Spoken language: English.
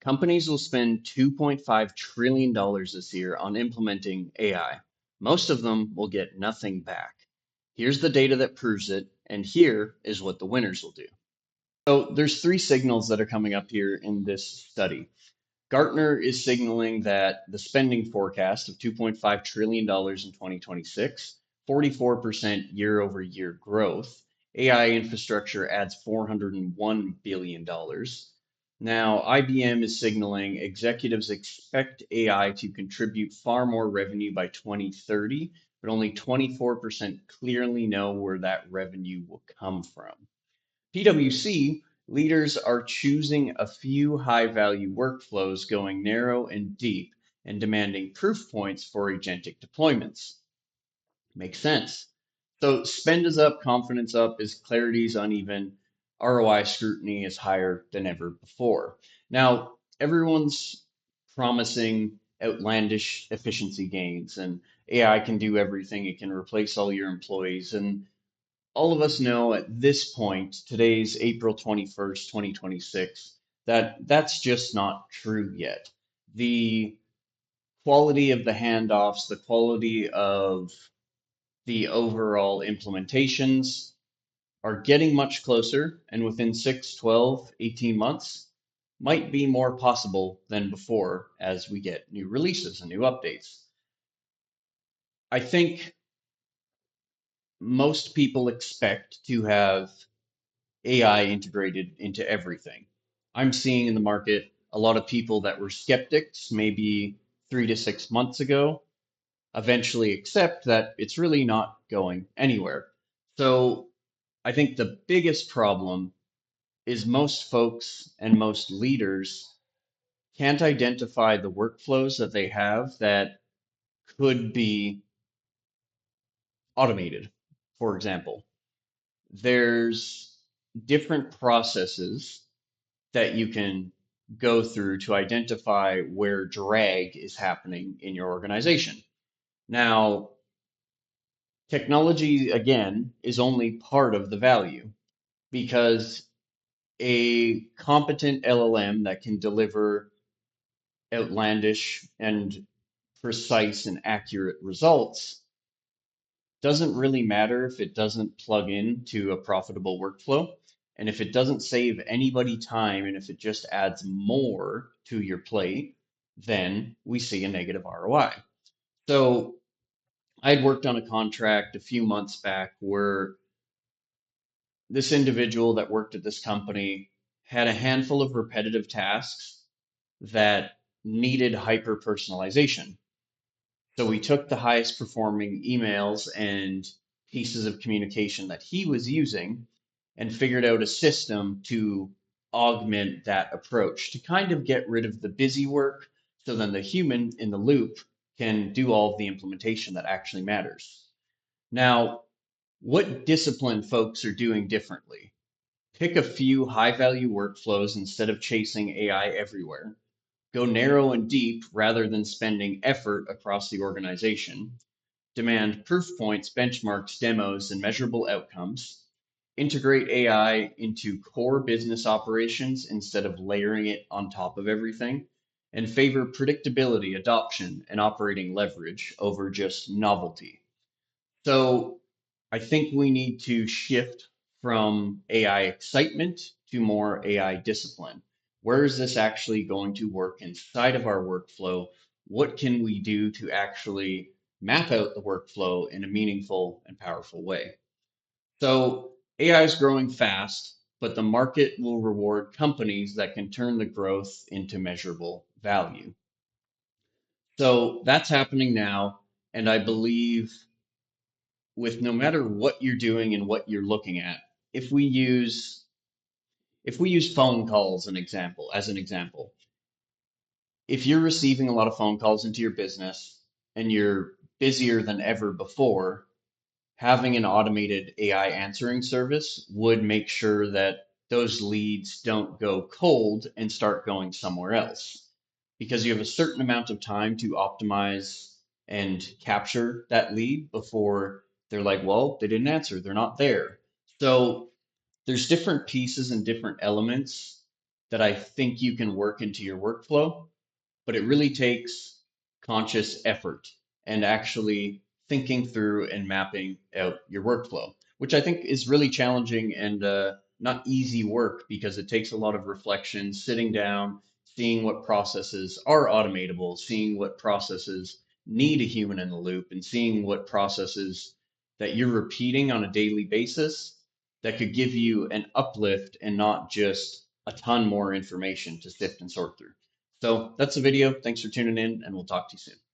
Companies will spend $2.5 trillion this year on implementing AI. Most of them will get nothing back. Here's the data that proves it, and here is what the winners will do. So there's three signals that are coming up here in this study. Gartner is signaling that the spending forecast of $2.5 trillion in 2026, 44% year over year growth. AI infrastructure adds $401 billion. Now, IBM is signaling executives expect AI to contribute far more revenue by 2030, but only 24% clearly know where that revenue will come from. PwC leaders are choosing a few high value workflows, going narrow and deep, and demanding proof points for agentic deployments. Makes sense. So spend is up, confidence up, as clarity is uneven, ROI scrutiny is higher than ever before. Now, everyone's promising outlandish efficiency gains, and AI can do everything. It can replace all your employees. And all of us know at this point, today's April 21st, 2026, that that's just not true yet. The quality of the handoffs, the quality of the overall implementations are getting much closer, and within 6, 12, 18 months might be more possible than before as we get new releases and new updates. I think most people expect to have AI integrated into everything. I'm seeing in the market a lot of people that were skeptics maybe 3 to 6 months ago eventually accept that it's really not going anywhere. So I think the biggest problem is most folks and most leaders can't identify the workflows that they have that could be automated. For example, there's different processes that you can go through to identify where drag is happening in your organization. Now, technology, again, is only part of the value because a competent LLM that can deliver outlandish and precise and accurate results doesn't really matter if it doesn't plug into a profitable workflow. And if it doesn't save anybody time and if it just adds more to your plate, then we see a negative ROI. So I'd worked on a contract a few months back where this individual that worked at this company had a handful of repetitive tasks that needed hyper personalization. So we took the highest performing emails and pieces of communication that he was using and figured out a system to augment that approach to kind of get rid of the busy work so then the human in the loop can do all of the implementation that actually matters. Now, what discipline folks are doing differently? Pick a few high value workflows instead of chasing AI everywhere. Go narrow and deep rather than spending effort across the organization. Demand proof points, benchmarks, demos, and measurable outcomes. Integrate AI into core business operations instead of layering it on top of everything. And favor predictability, adoption, and operating leverage over just novelty. So I think we need to shift from AI excitement to more AI discipline. Where is this actually going to work inside of our workflow? What can we do to actually map out the workflow in a meaningful and powerful way? So AI is growing fast, but the market will reward companies that can turn the growth into measurable value. So that's happening now. And I believe with no matter what you're doing and what you're looking at, if we use if we use phone calls as an example, if you're receiving a lot of phone calls into your business and you're busier than ever before, having an automated AI answering service would make sure that those leads don't go cold and start going somewhere else because you have a certain amount of time to optimize and capture that lead before they're like, well, they didn't answer, they're not there. So there's different pieces and different elements that I think you can work into your workflow, but it really takes conscious effort and actually thinking through and mapping out your workflow, which I think is really challenging and not easy work because it takes a lot of reflection, sitting down, seeing what processes are automatable, seeing what processes need a human in the loop, and seeing what processes that you're repeating on a daily basis that could give you an uplift and not just a ton more information to sift and sort through. So that's the video. Thanks for tuning in, and we'll talk to you soon.